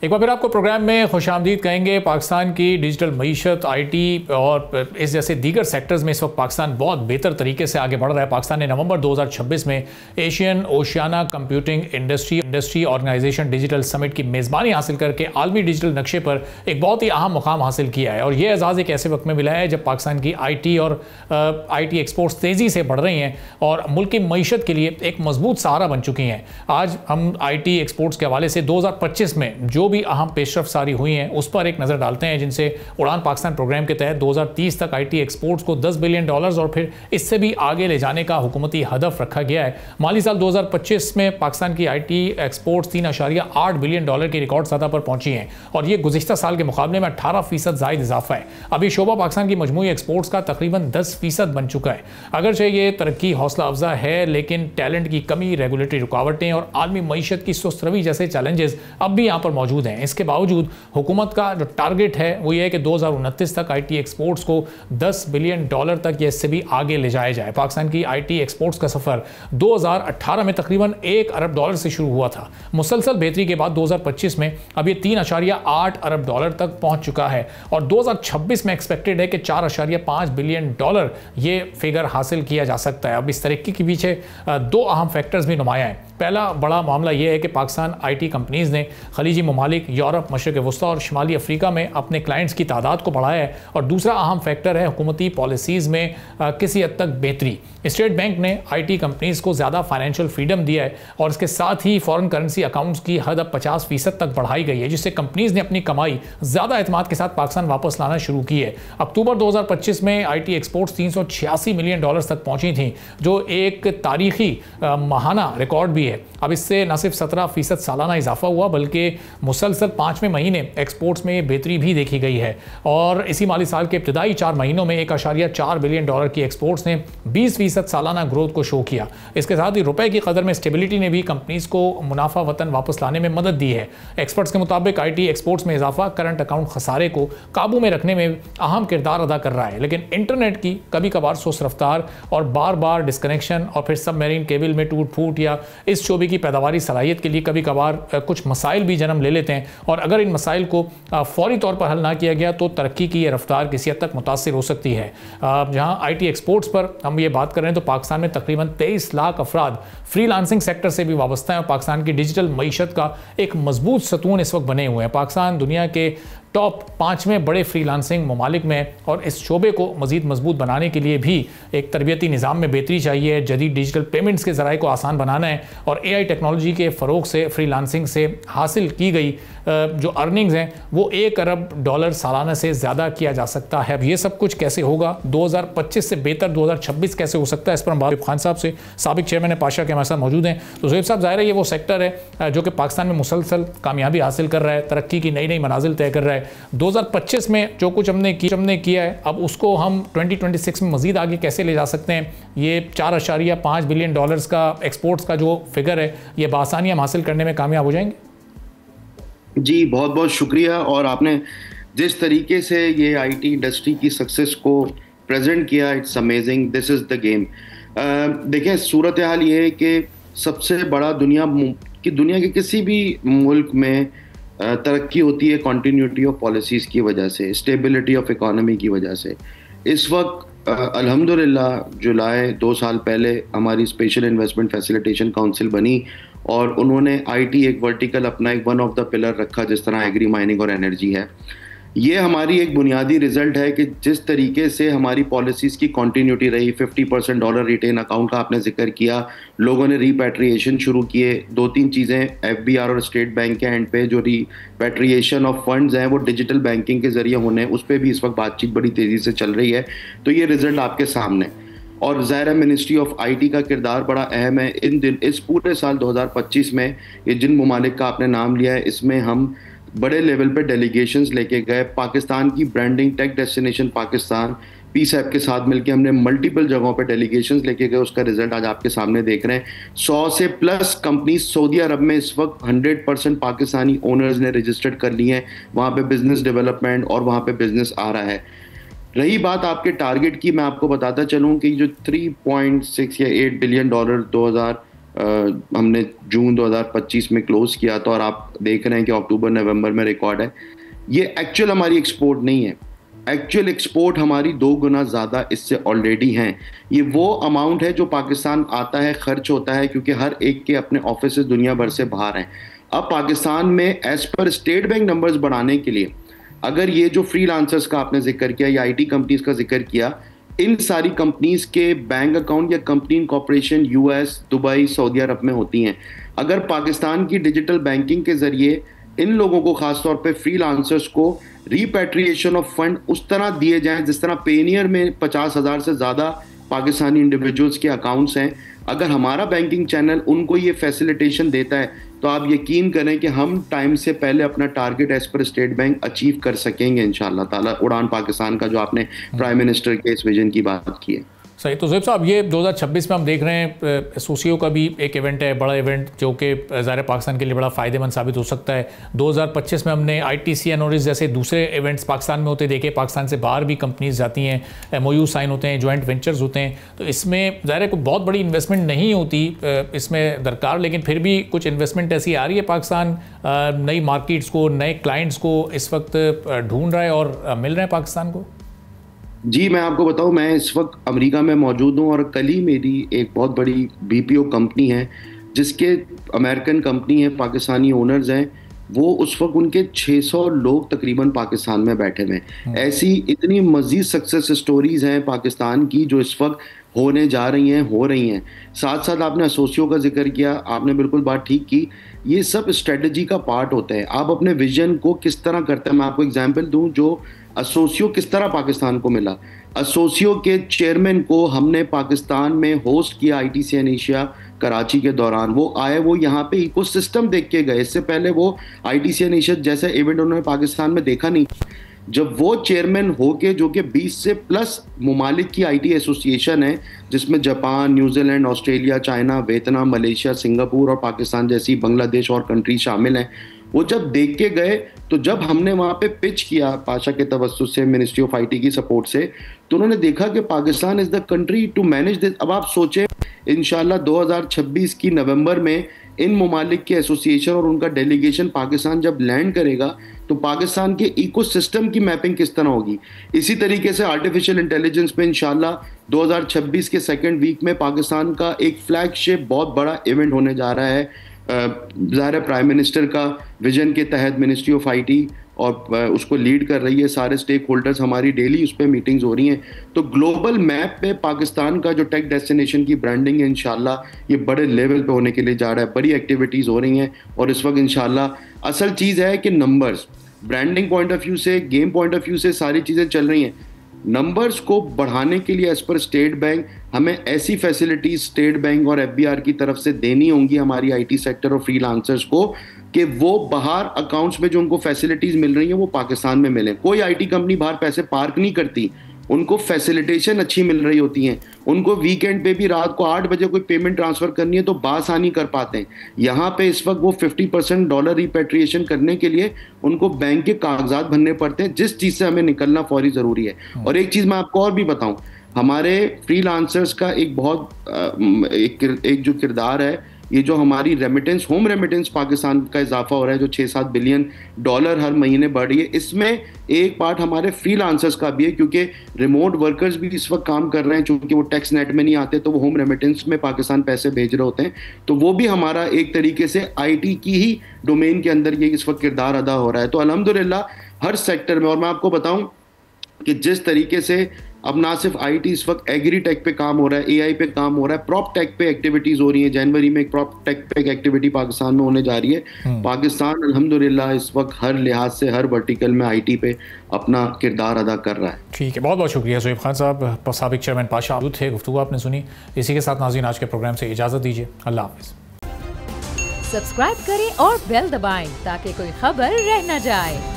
एक बार फिर आपको प्रोग्राम में खुशामदीद कहेंगे। पाकिस्तान की डिजिटल मईशत, आईटी और इस जैसे दीगर सेक्टर्स में इस वक्त पाकिस्तान बहुत बेहतर तरीके से आगे बढ़ रहा है। पाकिस्तान ने नवंबर 2026 में Asian Oceania Computing Industry Organization Digital Summit की मेज़बानी हासिल करके आलमी डिजिटल नक्शे पर एक बहुत ही अहम मुकाम हासिल किया है। और यह एजाज़ एक ऐसे वक्त में मिला है जब पाकिस्तान की आई टी एक्सपोर्ट्स तेज़ी से बढ़ रही हैं और मुल्क की मईशत के लिए एक मजबूत सहारा बन चुकी हैं। आज हम आई टी एक्सपोर्ट्स के हवाले से 2025 में जो भी अहम पेशरफ सारी हुई हैं उस पर एक नज़र डालते हैं, जिनसे उड़ान पाकिस्तान प्रोग्राम के तहत 2030 तक आईटी एक्सपोर्ट्स को $10 बिलियन और फिर इससे भी आगे ले जाने का हुकूमती हदफ रखा गया है। माली साल 2025 में पाकिस्तान की आईटी एक्सपोर्ट्स $3.8 बिलियन की रिकॉर्ड सतह पर पहुंची हैं और ये गुज़िश्ता साल के मुकाबले में 18% ज़ायद इजाफा है। अभी शोबा पाकिस्तान की मजमूई एक्सपोर्ट्स का तकरीबन 10% बन चुका है। अगरचे ये तरक्की हौसला अफजा है, लेकिन टैलेंट की कमी, रेगुलेटरी रुकावटें और आलमी मईशत की सुस्त रवी जैसे चैलेंजेस अब भी यहाँ पर मौजूद हैं। इसके बावजूद हुकूमत का जो टारगेट है वो ये है कि 2029 तक आईटी एक्सपोर्ट्स को $10 बिलियन तक या इससे भी आगे ले जाया जाए। पाकिस्तान की आईटी एक्सपोर्ट्स का सफर 2018 में तकरीबन $1 अरब से शुरू हुआ था। मुसलसल बेहतरी के बाद 2025 में अब ये $3.8 अरब तक पहुंच चुका है और 2026 में एक्सपेक्टेड है कि $4.5 बिलियन ये फिगर हासिल किया जा सकता है। अब इस तरक्की के पीछे दो अहम फैक्टर्स भी नुमाया हैं। पहला बड़ा मामला यह है कि पाकिस्तान आईटी कंपनीज़ ने खलीजी ममालिक, यूरोप, मशरक़ वस्ता और शुमाली अफ्रीका में अपने क्लाइंट्स की तादाद को बढ़ाया है। और दूसरा अहम फैक्टर है हुकूमती पॉलिसीज़ में किसी हद तक बेहतरी। स्टेट बैंक ने आईटी कंपनीज़ को ज़्यादा फाइनेंशियल फ्रीडम दिया है और इसके साथ ही फॉरेन करेंसी अकाउंट्स की हद अब 50% तक बढ़ाई गई है, जिससे कंपनीज़ ने अपनी कमाई ज़्यादा एतमाद के साथ पाकिस्तान वापस लाना शुरू की है। अक्टूबर 2025 में आईटी एक्सपोर्ट्स $386 मिलियन तक पहुंची थी, जो एक तारीखी माहाना रिकॉर्ड भी है। अब इससे न सिर्फ 17% सालाना इजाफा हुआ बल्कि मुसलसल 5वें महीने एक्सपोर्ट्स में बेहतरी भी देखी गई है और इसी माली साल के इब्तदाई 4 महीनों में $1.4 बिलियन की एक्सपोर्ट्स ने 20% सालाना ग्रोथ को शो किया। इसके साथ ही रुपए की कदर में स्टेबिलिटी ने भी कंपनीज को मुनाफा वतन वापस लाने में मदद दी है। एक्सपर्ट्स के मुताबिक आईटी एक्सपोर्ट्स में इजाफा करंट अकाउंट खसारे को काबू में रखने में अहम किरदार अदा कर रहा है, लेकिन इंटरनेट की कभी कभार सुस्त रफ्तार और बार बार डिस्कनेक्शन और फिर सबमरीन केबल में टूट फूट या इस शोबे की पैदावारी सलाहियत के लिए कभी कभार कुछ मसाइल भी जन्म ले लेते हैं और अगर इन मसाइल को फौरी तौर पर हल ना किया गया तो तरक्की की ये रफ्तार किसी हद तक मुतासिर हो सकती है। जहां आईटी एक्सपोर्ट्स पर हम ये बात कर रहे हैं तो पाकिस्तान में तकरीबन 23 लाख अफराद फ्रीलांसिंग सेक्टर से भी वाबस्ता हैं और पाकिस्तान की डिजिटल मईशत का एक मजबूत सतून इस वक्त बने हुए हैं। पाकिस्तान दुनिया के टॉप 5वें बड़े फ्रीलांसिंग ममालिक में और इस शोबे को मजीद मजबूत बनाने के लिए भी एक तरबियती निज़ाम में बेहतरी चाहिए। जदीद डिजिटल पेमेंट्स के ज़राए को आसान बनाना है और एआई टेक्नोलॉजी के फ़रोग से फ्रीलांसिंग से हासिल की गई जो अर्निंग्स हैं वो $1 अरब सालाना से ज़्यादा किया जा सकता है। अब ये सब कुछ कैसे होगा, 2025 से बेहतर 2026 कैसे हो सकता है, इस पर हम ज़ोहैब खान साहब से, साबिक चेयरमैन पाशा के हमारे साथ मौजूद हैं। तो ज़ोहैब साहब, ज़ाहिर है ये वो सेक्टर है जो कि पाकिस्तान में मुसलसल कामयाबी हासिल कर रहा है, तरक्की की नई नई मनाजिल तय कर रहा है। 2025 में जो कुछ हमने किया है अब उसको हम 2026 में मजीद आगे कैसे ले जा सकते हैं। ये $4.5 बिलियन का एक्सपोर्ट्स का जो फिगर है ये बासानी हम हासिल करने में कामयाब हो जाएंगे। जी बहुत बहुत शुक्रिया। और आपने जिस तरीके से ये आईटी इंडस्ट्री की सक्सेस को प्रेजेंट किया, it's amazing, this is the game. देखिए सूरत हाल ये है कि सबसे बड़ा दुनिया के किसी भी मुल्क में तरक्की होती है कॉन्टीन्यूटी ऑफ पॉलिसीज़ की वजह से, स्टेबिलिटी ऑफ इकोनॉमी की वजह से। इस वक्त अल्हम्दुलिल्लाह जुलाई 2 साल पहले हमारी स्पेशल इन्वेस्टमेंट फैसिलिटेशन काउंसिल बनी और उन्होंने आईटी एक वर्टिकल अपना एक वन ऑफ द पिलर रखा, जिस तरह एग्री, माइनिंग और एनर्जी है। ये हमारी एक बुनियादी रिजल्ट है कि जिस तरीके से हमारी पॉलिसीज़ की कंटिन्यूटी रही, $50 रिटेन अकाउंट का आपने जिक्र किया, लोगों ने रीपैट्रिएशन शुरू किए। 2-3 चीज़ें एफबीआर और स्टेट बैंक के एंड पे जो रीपैट्रिएशन ऑफ फंड्स हैं वो डिजिटल बैंकिंग के ज़रिए होने, उस पर भी इस वक्त बातचीत बड़ी तेज़ी से चल रही है। तो ये रिज़ल्ट आपके सामने और ज़ाहिर मिनिस्ट्री ऑफ आईटी का किरदार बड़ा अहम है। इस पूरे साल 2025 में ये जिन ममालिक का आपने नाम लिया है इसमें हम बड़े लेवल पे डेलीगेशंस लेके गए। पाकिस्तान की ब्रांडिंग टेक डेस्टिनेशन पाकिस्तान पीसैप के साथ मिलकर हमने मल्टीपल जगहों पे डेलीगेशंस लेके गए, उसका रिजल्ट आज आपके सामने देख रहे हैं। 100 से प्लस कंपनी सऊदी अरब में इस वक्त 100% पाकिस्तानी ओनर्स ने रजिस्टर्ड कर ली हैं। वहाँ पे बिजनेस डेवलपमेंट और वहाँ पे बिजनेस आ रहा है। रही बात आपके टारगेट की, मैं आपको बताता चलूँ कि जो 3.6 या $8 बिलियन हमने जून 2025 में क्लोज किया था और आप देख रहे हैं कि अक्टूबर नवंबर में रिकॉर्ड है। ये एक्चुअल हमारी एक्सपोर्ट नहीं है, एक्चुअल एक्सपोर्ट हमारी 2 गुना ज़्यादा इससे ऑलरेडी हैं। ये वो अमाउंट है जो पाकिस्तान आता है, खर्च होता है, क्योंकि हर एक के अपने ऑफिस दुनिया भर से बाहर हैं। अब पाकिस्तान में as per State bank numbers बढ़ाने के लिए, अगर ये जो फ्रीलांसर्स का आपने जिक्र किया या IT कंपनीज का जिक्र किया, इन सारी कंपनीज के बैंक अकाउंट या company incorporation US, Dubai, Saudi Arab में होती हैं। अगर पाकिस्तान की डिजिटल बैंकिंग के ज़रिए इन लोगों को, खासतौर पे फ्रीलांसर्स को, रिपैट्रिएशन ऑफ फंड उस तरह दिए जाएं जिस तरह पेनियर में 50,000 से ज़्यादा पाकिस्तानी इंडिविजुअल्स के अकाउंट्स हैं, अगर हमारा बैंकिंग चैनल उनको ये फैसिलिटेशन देता है तो आप यकीन करें कि हम टाइम से पहले अपना target as per State Bank achieve कर सकेंगे इंशाल्लाह ताला। उड़ान पाकिस्तान का जो आपने प्राइम मिनिस्टर के इस विजन की बात की है। सही। तो ज़ुहैब साहब, ये 2026 में हम देख रहे हैं एसोसियो का भी एक इवेंट है, बड़ा इवेंट, जो कि ज़ाहिर पाकिस्तान के लिए बड़ा फ़ायदेमंद साबित हो सकता है। 2025 में हमने ITC एनोरिस जैसे दूसरे इवेंट्स पाकिस्तान में होते देखे। पाकिस्तान से बाहर भी कंपनीज जाती हैं, MOU साइन होते हैं, जॉइंट वेंचर्स होते हैं। तो इसमें ज़ाहिर कोई बहुत बड़ी इन्वेस्टमेंट नहीं होती इसमें दरकार, लेकिन फिर भी कुछ इन्वेस्टमेंट ऐसी आ रही है। पाकिस्तान नई मार्केट्स को, नए क्लाइंट्स को इस वक्त ढूंढ रहा है और मिल रहे हैं पाकिस्तान को। जी, मैं आपको बताऊं, मैं इस वक्त अमेरिका में मौजूद हूं और कल ही मेरी एक बहुत बड़ी BPO कंपनी है जिसके अमेरिकन कंपनी है, पाकिस्तानी ओनर्स हैं, वो उस वक्त उनके 600 लोग तकरीबन पाकिस्तान में बैठे हुए हैं। ऐसी इतनी मज़ीद सक्सेस स्टोरीज हैं पाकिस्तान की जो इस वक्त होने जा रही हैं, हो रही हैं। साथ साथ आपने एसोसियो का जिक्र किया, आपने बिल्कुल बात ठीक की। ये सब स्ट्रेटजी का पार्ट होता है। आप अपने विजन को किस तरह करते हैं, मैं आपको एग्जांपल दूं, जो एसोसियो किस तरह पाकिस्तान को मिला। एसोसियो के चेयरमैन को हमने पाकिस्तान में होस्ट किया ITCN एशिया कराची के दौरान। वो आए, वो यहाँ पे इकोसिस्टम देख के गए। इससे पहले वो ITCN एशिया जैसा इवेंट उन्होंने पाकिस्तान में देखा नहीं। जब वो चेयरमैन होके, जो कि 20 से प्लस ममालिक की IT एसोसिएशन है, जिसमें Japan, New Zealand, Australia, China, Vietnam, Malaysia, Singapore और पाकिस्तान जैसी बांग्लादेश और कंट्री शामिल हैं, वो जब देख के गए, तो जब हमने वहाँ पे पिच किया पाशा के तवस्सुस से, मिनिस्ट्री ऑफ IT की सपोर्ट से, तो उन्होंने देखा कि Pakistan is the country to manage this. अब आप सोचें, इंशाल्लाह 2026 की नवंबर में इन ममालिक के एसोसिएशन और उनका डेलीगेशन पाकिस्तान जब लैंड करेगा तो पाकिस्तान के इकोसिस्टम की मैपिंग किस तरह होगी। इसी तरीके से आर्टिफिशियल इंटेलिजेंस पे इंशाल्लाह 2026 के सेकेंड वीक में पाकिस्तान का एक फ्लैगशिप बहुत बड़ा इवेंट होने जा रहा है। ज़ाहिर प्राइम मिनिस्टर का विजन के तहत मिनिस्ट्री ऑफ IT और उसको लीड कर रही है, सारे स्टेक होल्डर्स, हमारी डेली उस पर मीटिंग्स हो रही हैं। तो ग्लोबल मैप पे पाकिस्तान का जो टेक डेस्टिनेशन की ब्रांडिंग है, इंशाल्लाह ये बड़े लेवल पे होने के लिए जा रहा है। बड़ी एक्टिविटीज़ हो रही हैं और इस वक्त इंशाल्लाह असल चीज़ है कि numbers, branding point of view से, गेम पॉइंट ऑफ व्यू से सारी चीज़ें चल रही हैं। नंबर्स को बढ़ाने के लिए एज पर स्टेट बैंक हमें ऐसी फैसिलिटीज स्टेट बैंक और FBR की तरफ से देनी होंगी हमारी IT सेक्टर और फ्रीलांसर्स को, कि वो बाहर अकाउंट्स में जो उनको फैसिलिटीज मिल रही हैं वो पाकिस्तान में मिले। कोई IT कंपनी बाहर पैसे पार्क नहीं करती, उनको फैसिलिटेशन अच्छी मिल रही होती हैं। उनको वीकेंड पे भी रात को 8 बजे कोई पेमेंट ट्रांसफ़र करनी है तो बासानी कर पाते हैं। यहाँ पे इस वक्त वो 50% डॉलर रिपेट्रिएशन करने के लिए उनको बैंक के कागजात भरने पड़ते हैं, जिस चीज़ से हमें निकलना फौरी ज़रूरी है। और एक चीज़ मैं आपको और भी बताऊँ, हमारे फ्रीलांसर्स का एक बहुत एक जो किरदार है, ये जो हमारी रेमिटेंस, होम रेमिटेंस पाकिस्तान का इजाफा हो रहा है, जो 6-7 बिलियन डॉलर हर महीने बढ़ रही है, इसमें एक पार्ट हमारे फ्रीलांसर्स का भी है, क्योंकि रिमोट वर्कर्स भी इस वक्त काम कर रहे हैं। चूंकि वो टैक्स नेट में नहीं आते तो वो होम रेमिटेंस में पाकिस्तान पैसे भेज रहे होते हैं, तो वो भी हमारा एक तरीके से IT की ही डोमेन के अंदर ये इस वक्त किरदार अदा हो रहा है। तो अल्हम्दुलिल्लाह हर सेक्टर में, और मैं आपको बताऊं कि जिस तरीके से अब ना सिर्फ IT इस वक्त एग्री टेक पे काम हो रहा है, AI पे काम हो रहा है, प्रॉप टेक पे एक्टिविटीज हो रही है। जनवरी में एक प्रॉप टेक पे एक एक्टिविटी पाकिस्तान में होने जा रही है। पाकिस्तान अल्हम्दुलिल्लाह इस वक्त हर लिहाज से, हर वर्टिकल में IT पे अपना किरदार अदा कर रहा है। ठीक है, बहुत बहुत शुक्रिया ज़ुहैब खान साहब, साबिक चेयरमैन पाशा थे, गुफ्तगू आपने सुनी। इसी के साथ नाज़रीन आज के प्रोग्राम से इजाज़त दीजिए, अल्लाह हाफ़िज़। सब्सक्राइब करें और बेल दबाएं ताकि कोई खबर रह न जाए।